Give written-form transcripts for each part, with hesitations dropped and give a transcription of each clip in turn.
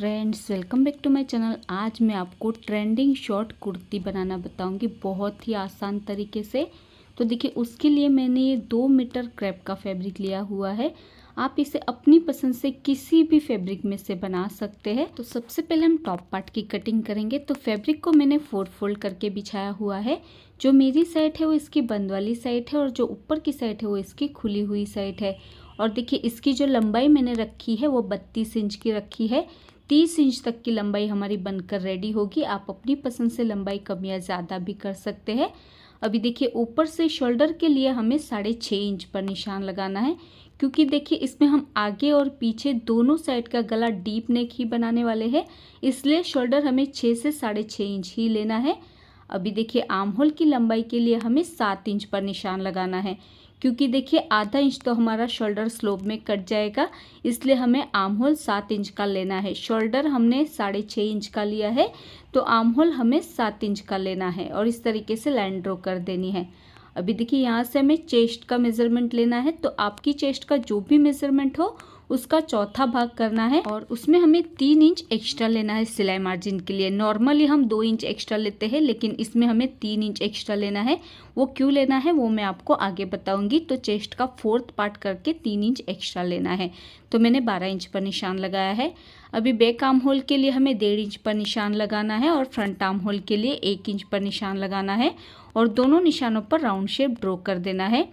Friends, welcome back to my channel. आज मैं आपको ट्रेंडिंग शॉर्ट कुर्ती बनाना बताऊंगी बहुत ही आसान तरीके से। तो देखिए, उसके लिए मैंने ये 2 मीटर क्रेप का फैब्रिक लिया हुआ है। आप इसे अपनी पसंद से किसी भी फैब्रिक में से बना सकते हैं। तो सबसे पहले हम टॉप पार्ट की कटिंग करेंगे। तो फैब्रिक को मैंने 4 फोल्ड करके बिछाया हुआ है। जो मेरी साइड है वो इसकी बंद वाली साइड है और जो ऊपर की साइड है वो इसकी खुली हुई साइड है। और देखिए, इसकी जो लंबाई मैंने रखी है वो 32 इंच की रखी है। 30 इंच तक की लंबाई हमारी बनकर रेडी होगी। आप अपनी पसंद से लंबाई कम या ज़्यादा भी कर सकते हैं। अभी देखिए, ऊपर से शोल्डर के लिए हमें 6.5 इंच पर निशान लगाना है, क्योंकि देखिए इसमें हम आगे और पीछे दोनों साइड का गला डीप नेक ही बनाने वाले हैं, इसलिए शोल्डर हमें 6 से 6.5 इंच ही लेना है। अभी देखिए, आर्म होल की लंबाई के लिए हमें 7 इंच पर निशान लगाना है, क्योंकि देखिए आधा इंच तो हमारा शोल्डर स्लोप में कट जाएगा, इसलिए हमें आर्म होल 7 इंच का लेना है। शोल्डर हमने 6.5 इंच का लिया है, तो आर्म होल हमें 7 इंच का लेना है और इस तरीके से लाइन ड्रॉ कर देनी है। अभी देखिए, यहाँ से हमें चेस्ट का मेजरमेंट लेना है। तो आपकी चेस्ट का जो भी मेजरमेंट हो उसका चौथा भाग करना है और उसमें हमें 3 इंच एक्स्ट्रा लेना है सिलाई मार्जिन के लिए। नॉर्मली हम 2 इंच एक्स्ट्रा लेते हैं, लेकिन इसमें हमें 3 इंच एक्स्ट्रा लेना है। वो क्यों लेना है वो मैं आपको आगे बताऊंगी। तो चेस्ट का 4th पार्ट करके 3 इंच एक्स्ट्रा लेना है। तो मैंने 12 इंच पर निशान लगाया है। अभी बैक आर्म होल के लिए हमें 1.5 इंच पर निशान लगाना है और फ्रंट आर्म होल के लिए 1 इंच पर निशान लगाना है और दोनों निशानों पर राउंड शेप ड्रॉ कर देना है।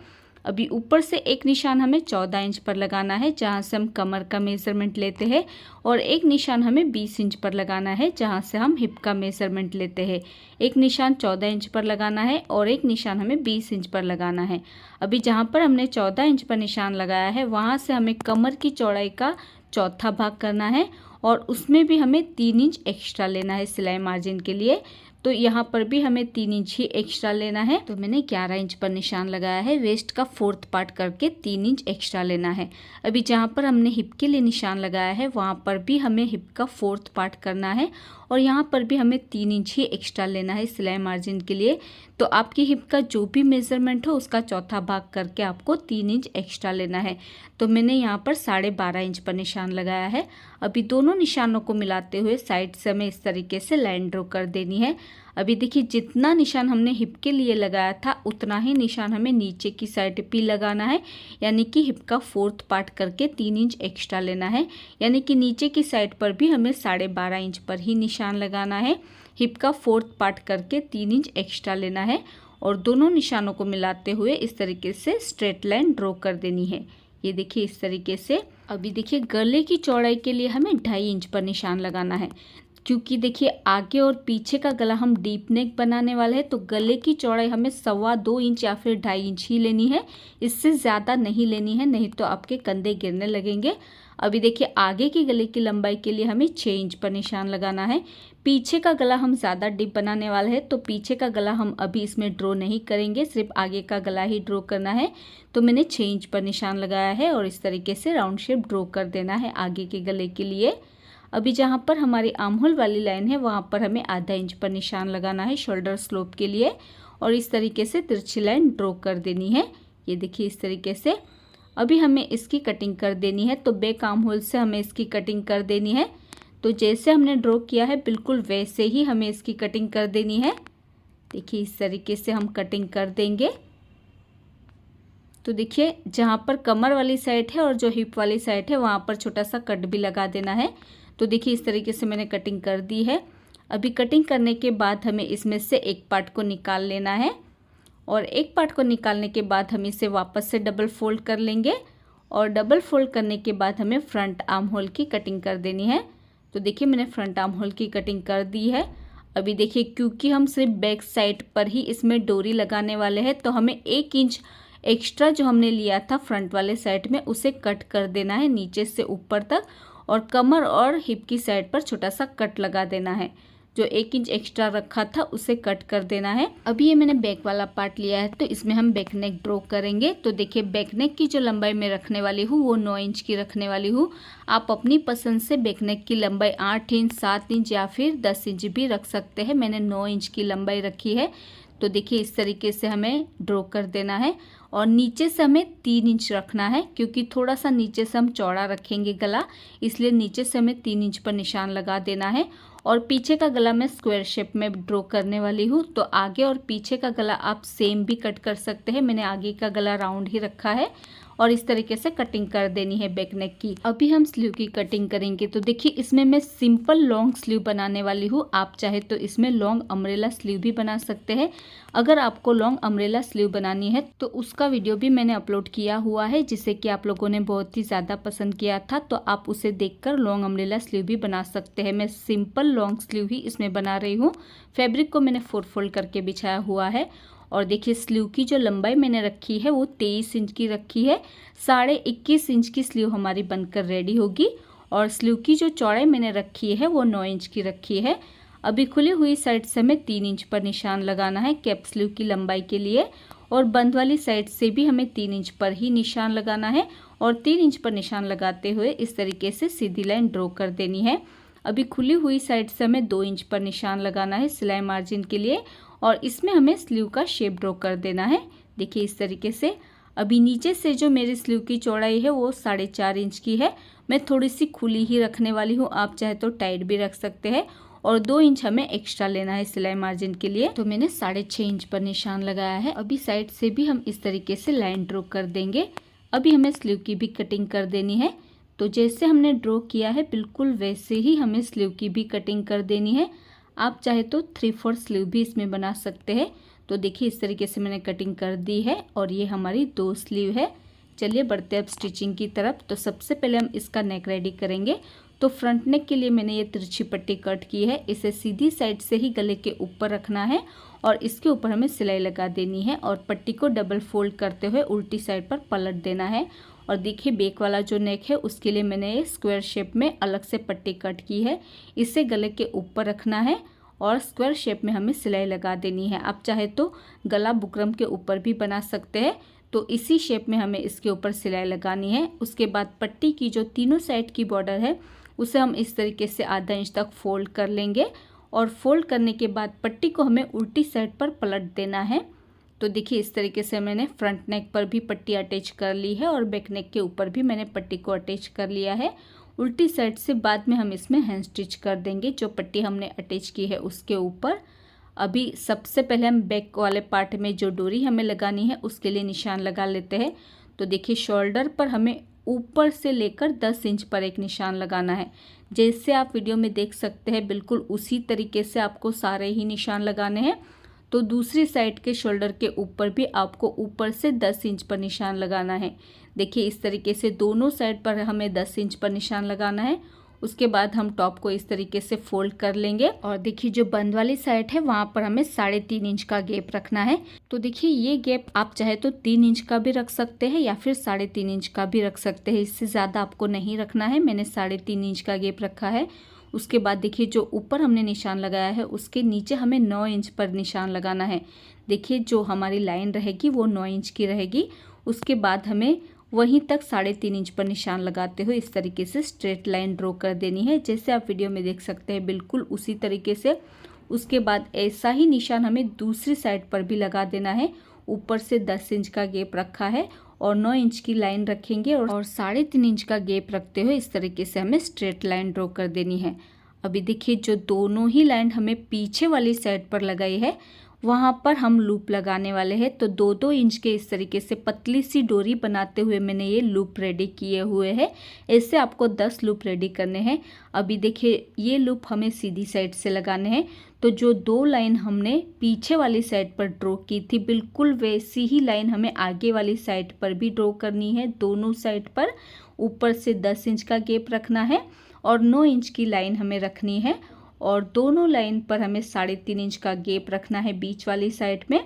अभी ऊपर से एक निशान हमें 14 इंच पर लगाना है, जहाँ से हम कमर का मेजरमेंट लेते हैं, और एक निशान हमें 20 इंच पर लगाना है, जहाँ से हम हिप का मेजरमेंट लेते हैं। एक निशान 14 इंच पर लगाना है और एक निशान हमें 20 इंच पर लगाना है। अभी जहाँ पर हमने 14 इंच पर निशान लगाया है वहाँ से हमें कमर की चौड़ाई का चौथा भाग करना है और उसमें भी हमें 3 इंच एक्स्ट्रा लेना है सिलाई मार्जिन के लिए। तो यहाँ पर भी हमें 3 इंच ही एक्स्ट्रा लेना है। तो मैंने 11 इंच पर निशान लगाया है। वेस्ट का 4th पार्ट करके 3 इंच एक्स्ट्रा लेना है। अभी जहाँ पर हमने हिप के लिए निशान लगाया है वहाँ पर भी हमें हिप का 4th पार्ट करना है और यहाँ पर भी हमें 3 इंच ही एक्स्ट्रा लेना है सिलाई मार्जिन के लिए। तो आपकी हिप का जो भी मेजरमेंट हो उसका चौथा भाग करके आपको 3 इंच एक्स्ट्रा लेना है। तो मैंने यहाँ पर 12.5 इंच पर निशान लगाया है। अभी दोनों निशानों को मिलाते हुए साइड से हमें इस तरीके से लाइन ड्रॉ कर देनी है। अभी देखिए, जितना निशान हमने हिप के लिए लगाया था उतना ही निशान हमें नीचे की साइड भी लगाना है, यानी कि हिप का 4th पार्ट करके 3 इंच एक्स्ट्रा लेना है। यानी कि नीचे की साइड पर भी हमें 12.5 इंच पर ही निशान लगाना है। हिप का 4th पार्ट करके 3 इंच एक्स्ट्रा लेना है और दोनों निशानों को मिलाते हुए इस तरीके से स्ट्रेट लाइन ड्रॉ कर देनी है। ये देखिए इस तरीके से। अभी देखिए, गले की चौड़ाई के लिए हमें 2.5 इंच पर निशान लगाना है, क्योंकि देखिए आगे और पीछे का गला हम डीप नेक बनाने वाले हैं। तो गले की चौड़ाई हमें 2.25 इंच या फिर 2.5 इंच ही लेनी है, इससे ज़्यादा नहीं लेनी है, नहीं तो आपके कंधे गिरने लगेंगे। अभी देखिए, आगे की गले की लंबाई के लिए हमें 6 इंच पर निशान लगाना है। पीछे का गला हम ज़्यादा डीप बनाने वाले हैं, तो पीछे का गला हम अभी इसमें ड्रॉ नहीं करेंगे, सिर्फ आगे का गला ही ड्रॉ करना है। तो मैंने 6 इंच पर निशान लगाया है और इस तरीके से राउंड शेप ड्रॉ कर देना है आगे के गले के लिए। अभी जहाँ पर हमारी आर्म होल वाली लाइन है वहाँ पर हमें आधा इंच पर निशान लगाना है शोल्डर स्लोप के लिए और इस तरीके से तिरछी लाइन ड्रॉ कर देनी है। ये देखिए इस तरीके से। अभी हमें इसकी कटिंग कर देनी है। तो बैक आर्म होल से हमें इसकी कटिंग कर देनी है। तो जैसे हमने ड्रॉ किया है बिल्कुल वैसे ही हमें इसकी कटिंग कर देनी है। देखिए इस तरीके से हम कटिंग कर देंगे। तो देखिए, जहाँ पर कमर वाली साइड है और जो हिप वाली साइड है वहाँ पर छोटा सा कट भी लगा देना है। तो देखिए इस तरीके से मैंने कटिंग कर दी है। अभी कटिंग करने के बाद हमें इसमें से एक पार्ट को निकाल लेना है और एक पार्ट को निकालने के बाद हम इसे वापस से डबल फोल्ड कर लेंगे और डबल फोल्ड करने के बाद हमें फ्रंट आर्म होल की कटिंग कर देनी है। तो देखिए मैंने फ्रंट आर्म होल की कटिंग कर दी है। अभी देखिए, क्योंकि हम सिर्फ बैक साइड पर ही इसमें डोरी लगाने वाले हैं तो हमें 1 इंच एक्स्ट्रा जो हमने लिया था फ्रंट वाले साइड में उसे कट कर देना है नीचे से ऊपर तक और कमर और हिप की साइड पर छोटा सा कट लगा देना है। जो 1 इंच एक्स्ट्रा रखा था उसे कट कर देना है। अभी ये मैंने बैक वाला पार्ट लिया है तो इसमें हम बैक नेक ड्रॉ करेंगे। तो देखिए, बैक नेक की जो लंबाई मैं रखने वाली हूँ वो 9 इंच की रखने वाली हूँ। आप अपनी पसंद से बैक नेक की लंबाई 8 इंच, 7 इंच या फिर 10 इंच भी रख सकते हैं। मैंने 9 इंच की लंबाई रखी है। तो देखिए इस तरीके से हमें ड्रॉ कर देना है और नीचे से हमें 3 इंच रखना है, क्योंकि थोड़ा सा नीचे से हम चौड़ा रखेंगे गला, इसलिए नीचे से हमें 3 इंच पर निशान लगा देना है। और पीछे का गला मैं स्क्वायर शेप में ड्रॉ करने वाली हूँ, तो आगे और पीछे का गला आप सेम भी कट कर सकते हैं। मैंने आगे का गला राउंड ही रखा है और इस तरीके से कटिंग कर देनी है बैक नेक की। अभी हम स्लीव की कटिंग करेंगे। तो देखिए इसमें मैं सिंपल लॉन्ग स्लीव बनाने वाली हूँ। आप चाहे तो इसमें लॉन्ग अम्ब्रेला स्लीव भी बना सकते हैं। अगर आपको लॉन्ग अम्ब्रेला स्लीव बनानी है तो उसका वीडियो भी मैंने अपलोड किया हुआ है, जिसे कि आप लोगों ने बहुत ही ज़्यादा पसंद किया था, तो आप उसे देखकर लॉन्ग अम्ब्रेला स्लीव भी बना सकते हैं। मैं सिंपल लॉन्ग स्लीव ही इसमें बना रही हूँ। फैब्रिक को मैंने 4 फोल्ड करके बिछाया हुआ है और देखिए स्लीव की जो लंबाई मैंने रखी है वो 23 इंच की रखी है। 21.5 इंच की स्लीव हमारी बनकर रेडी होगी और स्लीव की जो चौड़ाई मैंने रखी है वो 9 इंच की रखी है। अभी खुली हुई साइड से हमें 3 इंच पर निशान लगाना है कैप स्लीव की लंबाई के लिए, और बंद वाली साइड से भी हमें 3 इंच पर ही निशान लगाना है और 3 इंच पर निशान लगाते हुए इस तरीके से सीधी लाइन ड्रॉ कर देनी है। अभी खुली हुई साइड से हमें 2 इंच पर निशान लगाना है सिलाई मार्जिन के लिए और इसमें हमें स्लीव का शेप ड्रॉ कर देना है। देखिए इस तरीके से। अभी नीचे से जो मेरी स्लीव की चौड़ाई है वो 4.5 इंच की है। मैं थोड़ी सी खुली ही रखने वाली हूँ, आप चाहे तो टाइट भी रख सकते हैं। और 2 इंच हमें एक्स्ट्रा लेना है सिलाई मार्जिन के लिए, तो मैंने 6.5 इंच पर निशान लगाया है। अभी साइड से भी हम इस तरीके से लाइन ड्रॉ कर देंगे। अभी हमें स्लीव की भी कटिंग कर देनी है। तो जैसे हमने ड्रॉ किया है बिल्कुल वैसे ही हमें स्लीव की भी कटिंग कर देनी है। आप चाहे तो 3/4 स्लीव भी इसमें बना सकते हैं। तो देखिए इस तरीके से मैंने कटिंग कर दी है और ये हमारी 2 स्लीव है। चलिए बढ़ते हैं अब स्टिचिंग की तरफ। तो सबसे पहले हम इसका नेक रेडी करेंगे। तो फ्रंट नेक के लिए मैंने ये तिरछी पट्टी कट की है। इसे सीधी साइड से ही गले के ऊपर रखना है और इसके ऊपर हमें सिलाई लगा देनी है और पट्टी को डबल फोल्ड करते हुए उल्टी साइड पर पलट देना है। और देखिए बैक वाला जो नेक है उसके लिए मैंने स्क्वायर शेप में अलग से पट्टी कट की है। इसे गले के ऊपर रखना है और स्क्वायर शेप में हमें सिलाई लगा देनी है। आप चाहे तो गला बुकरम के ऊपर भी बना सकते हैं। तो इसी शेप में हमें इसके ऊपर सिलाई लगानी है। उसके बाद पट्टी की जो तीनों साइड की बॉर्डर है उसे हम इस तरीके से आधा इंच तक फोल्ड कर लेंगे और फोल्ड करने के बाद पट्टी को हमें उल्टी साइड पर पलट देना है। तो देखिए इस तरीके से मैंने फ्रंट नेक पर भी पट्टी अटैच कर ली है और बैक नेक के ऊपर भी मैंने पट्टी को अटैच कर लिया है। उल्टी साइड से बाद में हम इसमें हैंड स्टिच कर देंगे जो पट्टी हमने अटैच की है उसके ऊपर। अभी सबसे पहले हम बैक वाले पार्ट में जो डोरी हमें लगानी है उसके लिए निशान लगा लेते हैं। तो देखिए शोल्डर पर हमें ऊपर से लेकर 10 इंच पर एक निशान लगाना है। जैसे आप वीडियो में देख सकते हैं बिल्कुल उसी तरीके से आपको सारे ही निशान लगाने हैं। तो दूसरी साइड के शोल्डर के ऊपर भी आपको ऊपर से 10 इंच पर निशान लगाना है। देखिए इस तरीके से दोनों साइड पर हमें 10 इंच पर निशान लगाना है। उसके बाद हम टॉप को इस तरीके से फोल्ड कर लेंगे और देखिए जो बंद वाली साइड है वहाँ पर हमें 3.5 इंच का गैप रखना है। तो देखिए ये गैप आप चाहे तो 3 इंच का भी रख सकते हैं या फिर 3.5 इंच का भी रख सकते हैं। इससे ज़्यादा आपको नहीं रखना है। मैंने 3.5 इंच का गैप रखा है। उसके बाद देखिए जो ऊपर हमने निशान लगाया है उसके नीचे हमें 9 इंच पर निशान लगाना है। देखिए जो हमारी लाइन रहेगी वो 9 इंच की रहेगी। उसके बाद हमें वहीं तक 3.5 इंच पर निशान लगाते हुए इस तरीके से स्ट्रेट लाइन ड्रॉ कर देनी है, जैसे आप वीडियो में देख सकते हैं बिल्कुल उसी तरीके से। उसके बाद ऐसा ही निशान हमें दूसरी साइड पर भी लगा देना है। ऊपर से 10 इंच का गैप रखा है और 9 इंच की लाइन रखेंगे और 3.5 इंच का गैप रखते हुए इस तरीके से हमें स्ट्रेट लाइन ड्रॉ कर देनी है। अभी देखिए जो दोनों ही लाइन हमें पीछे वाली साइड पर लगाई है वहाँ पर हम लूप लगाने वाले हैं। तो 2-2 इंच के इस तरीके से पतली सी डोरी बनाते हुए मैंने ये लूप रेडी किए हुए हैं। ऐसे आपको 10 लूप रेडी करने हैं। अभी देखिए ये लूप हमें सीधी साइड से लगाने हैं। तो जो 2 लाइन हमने पीछे वाली साइड पर ड्रॉ की थी बिल्कुल वैसी ही लाइन हमें आगे वाली साइड पर भी ड्रॉ करनी है। दोनों साइड पर ऊपर से 10 इंच का गैप रखना है और 9 इंच की लाइन हमें रखनी है और दोनों लाइन पर हमें 3.5 इंच का गैप रखना है बीच वाली साइड में।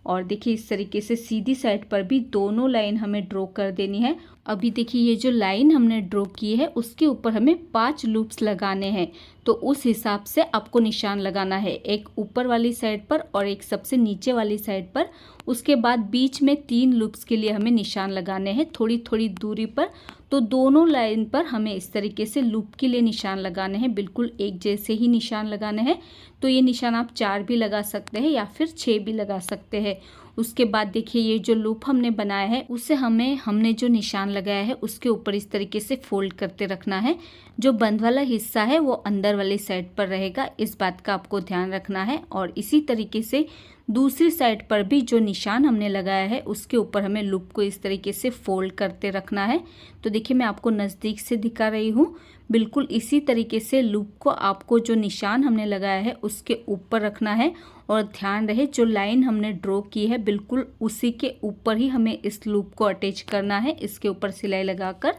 और देखिए इस तरीके से सीधी साइड पर भी दोनों लाइन हमें ड्रॉ कर देनी है अभी देखिए ये जो लाइन हमने ड्रॉ की है उसके ऊपर हमें 5 लूप्स लगाने हैं, तो उस हिसाब से आपको निशान लगाना है, एक ऊपर वाली साइड पर और एक सबसे नीचे वाली साइड पर। उसके बाद बीच में 3 लूप्स के लिए हमें निशान लगाने हैं थोड़ी थोड़ी दूरी पर। तो दोनों लाइन पर हमें इस तरीके से लूप के लिए निशान लगाने हैं, बिल्कुल एक जैसे ही निशान लगाने हैं। तो ये निशान आप 4 भी लगा सकते हैं या फिर 6 भी लगा सकते हैं। उसके बाद देखिए ये जो लूप हमने बनाया है उसे हमने जो निशान लगाया है उसके ऊपर इस तरीके से फोल्ड करते रखना है। जो बंद वाला हिस्सा है वो अंदर वाली साइड पर रहेगा, इस बात का आपको ध्यान रखना है। और इसी तरीके से दूसरी साइड पर भी जो निशान हमने लगाया है उसके ऊपर हमें लूप को इस तरीके से फोल्ड करते रखना है। तो देखिए मैं आपको नज़दीक से दिखा रही हूँ, बिल्कुल इसी तरीके से लूप को आपको जो निशान हमने लगाया है उसके ऊपर रखना है। और ध्यान रहे जो लाइन हमने ड्रॉ की है बिल्कुल उसी के ऊपर ही हमें इस लूप को अटैच करना है, इसके ऊपर सिलाई लगाकर।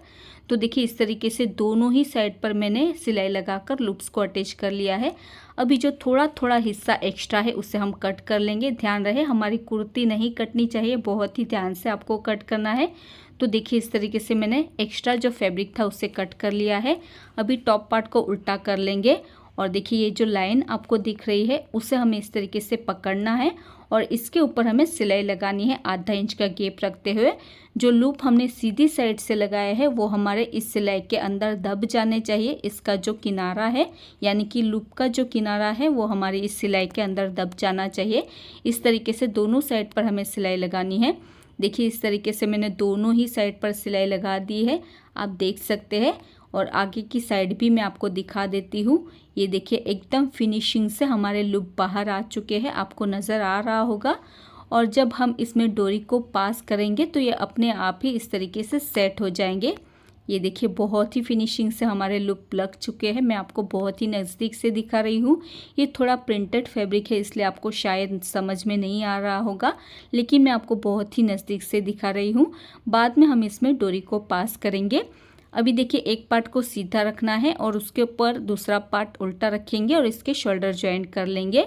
तो देखिए इस तरीके से दोनों ही साइड पर मैंने सिलाई लगाकर लूप्स को अटैच कर लिया है। अभी जो थोड़ा थोड़ा हिस्सा एक्स्ट्रा है उसे हम कट कर लेंगे। ध्यान रहे हमारी कुर्ती नहीं कटनी चाहिए, बहुत ही ध्यान से आपको कट करना है। तो देखिए इस तरीके से मैंने एक्स्ट्रा जो फैब्रिक था उसे कट कर लिया है। अभी टॉप पार्ट को उल्टा कर लेंगे और देखिए ये जो लाइन आपको दिख रही है उसे हमें इस तरीके से पकड़ना है और इसके ऊपर हमें सिलाई लगानी है आधा इंच का गैप रखते हुए। जो लूप हमने सीधी साइड से लगाया है वो हमारे इस सिलाई के अंदर दब जाने चाहिए। इसका जो किनारा है यानी कि लूप का जो किनारा है वो हमारी इस सिलाई के अंदर दब जाना चाहिए। इस तरीके से दोनों साइड पर हमें सिलाई लगानी है। देखिए इस तरीके से मैंने दोनों ही साइड पर सिलाई लगा दी है, आप देख सकते हैं। और आगे की साइड भी मैं आपको दिखा देती हूँ। ये देखिए एकदम फिनिशिंग से हमारे लूप बाहर आ चुके हैं, आपको नज़र आ रहा होगा। और जब हम इसमें डोरी को पास करेंगे तो ये अपने आप ही इस तरीके से सेट हो जाएंगे। ये देखिए बहुत ही फिनिशिंग से हमारे लूप लग चुके हैं, मैं आपको बहुत ही नज़दीक से दिखा रही हूँ। ये थोड़ा प्रिंटेड फैब्रिक है इसलिए आपको शायद समझ में नहीं आ रहा होगा, लेकिन मैं आपको बहुत ही नज़दीक से दिखा रही हूँ। बाद में हम इसमें डोरी को पास करेंगे। अभी देखिए एक पार्ट को सीधा रखना है और उसके ऊपर दूसरा पार्ट उल्टा रखेंगे और इसके शोल्डर जॉइंट कर लेंगे।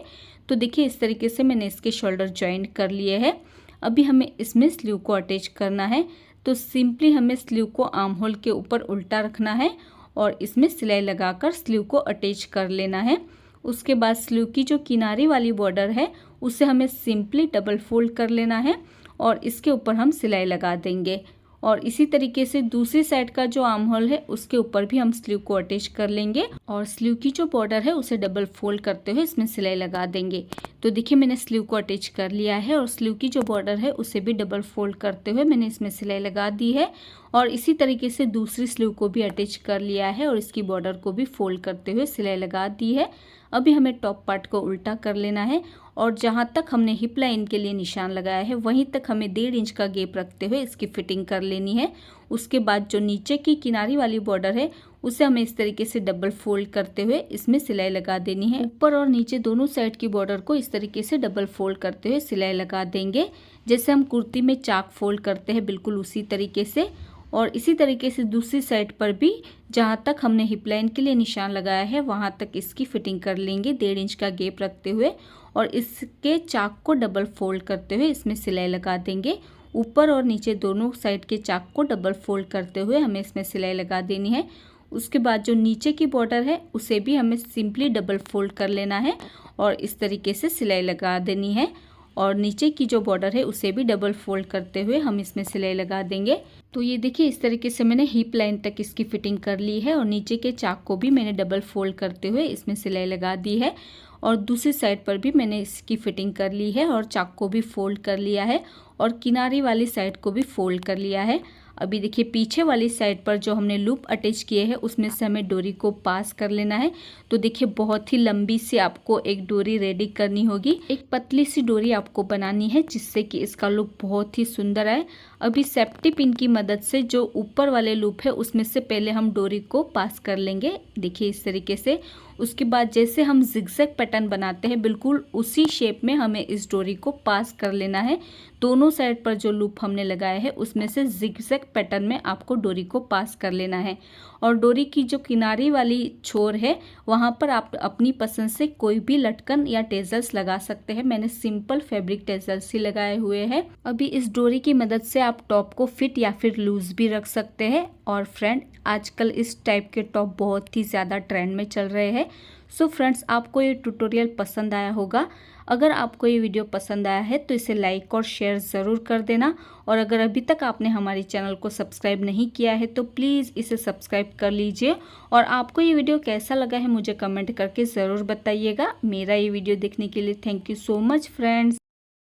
तो देखिए इस तरीके से मैंने इसके शोल्डर जॉइंट कर लिए हैं। अभी हमें इसमें स्लीव को अटैच करना है। तो सिंपली हमें स्लीव को आर्म होल के ऊपर उल्टा रखना है और इसमें सिलाई लगाकर स्लीव को अटैच कर लेना है। उसके बाद स्लीव की जो किनारी वाली बॉर्डर है उसे हमें सिंपली डबल फोल्ड कर लेना है और इसके ऊपर हम सिलाई लगा देंगे। और इसी तरीके से दूसरी साइड का जो आर्म होल है उसके ऊपर भी हम स्लीव को अटैच कर लेंगे और स्लीव की जो बॉर्डर है उसे डबल फोल्ड करते हुए इसमें सिलाई लगा देंगे। तो देखिए मैंने स्लीव को अटैच कर लिया है और स्लीव की जो बॉर्डर है उसे भी डबल फोल्ड करते हुए मैंने इसमें सिलाई लगा दी है। और इसी तरीके से दूसरी स्लीव को भी अटैच कर लिया है और इसकी बॉर्डर को भी फोल्ड करते हुए सिलाई लगा दी है। अभी हमें टॉप पार्ट को उल्टा कर लेना है और जहाँ तक हमने हिप लाइन के लिए निशान लगाया है वहीं तक हमें 1.5 इंच का गैप रखते हुए इसकी फिटिंग कर लेनी है। उसके बाद जो नीचे की किनारी वाली बॉर्डर है उसे हमें इस तरीके से डबल फोल्ड करते हुए इसमें सिलाई लगा देनी है। ऊपर और नीचे दोनों साइड की बॉर्डर को इस तरीके से डबल फोल्ड करते हुए सिलाई लगा देंगे, जैसे हम कुर्ती में चाक फोल्ड करते हैं बिल्कुल उसी तरीके से। और इसी तरीके से दूसरी साइड पर भी जहाँ तक हमने हिप लाइन के लिए निशान लगाया है वहाँ तक इसकी फिटिंग कर लेंगे 1.5 इंच का गैप रखते हुए और इसके चाक को डबल फोल्ड करते हुए इसमें सिलाई लगा देंगे। ऊपर और नीचे दोनों साइड के चाक को डबल फोल्ड करते हुए हमें इसमें सिलाई लगा देनी है। उसके बाद जो नीचे की बॉर्डर है उसे भी हमें सिंपली डबल फोल्ड कर लेना है और इस तरीके से सिलाई लगा देनी है। और नीचे की जो बॉर्डर है उसे भी डबल फोल्ड करते हुए हम इसमें सिलाई लगा देंगे। तो ये देखिए इस तरीके से मैंने हिप लाइन तक इसकी फिटिंग कर ली है और नीचे के चाक को भी मैंने डबल फोल्ड करते हुए इसमें सिलाई लगा दी है और दूसरी साइड पर भी मैंने इसकी फिटिंग कर ली है और चाक को भी फोल्ड कर लिया है और किनारी वाली साइड को भी फोल्ड कर लिया है। अभी देखिए पीछे वाली साइड पर जो हमने लूप अटैच किए हैं उसमें से हमें डोरी को पास कर लेना है। तो देखिए बहुत ही लंबी सी आपको एक डोरी रेडी करनी होगी, एक पतली सी डोरी आपको बनानी है जिससे कि इसका लुक बहुत ही सुंदर आए। अभी सेफ्टी पिन की मदद से जो ऊपर वाले लूप है उसमें से पहले हम डोरी को पास कर लेंगे, देखिए इस तरीके से। उसके बाद जैसे हम जिगजैग पैटर्न बनाते हैं बिल्कुल उसी शेप में हमें इस डोरी को पास कर लेना है। दोनों साइड पर जो लूप हमने लगाया है उसमें से जिगजैग पैटर्न में आपको डोरी को पास कर लेना है। और डोरी की जो किनारी वाली छोर है वहाँ पर आप अपनी पसंद से कोई भी लटकन या टेजल्स लगा सकते हैं। मैंने सिंपल फैब्रिक टेजल्स ही लगाए हुए हैं। अभी इस डोरी की मदद से आप टॉप को फिट या फिर लूज भी रख सकते हैं। और फ्रेंड, आजकल इस टाइप के टॉप बहुत ही ज़्यादा ट्रेंड में चल रहे हैं। सो फ्रेंड्स, आपको ये ट्यूटोरियल पसंद आया होगा। अगर आपको ये वीडियो पसंद आया है तो इसे लाइक और शेयर ज़रूर कर देना। और अगर अभी तक आपने हमारे चैनल को सब्सक्राइब नहीं किया है तो प्लीज़ इसे सब्सक्राइब कर लीजिए। और आपको ये वीडियो कैसा लगा है मुझे कमेंट करके ज़रूर बताइएगा। मेरा ये वीडियो देखने के लिए thank you so much friends.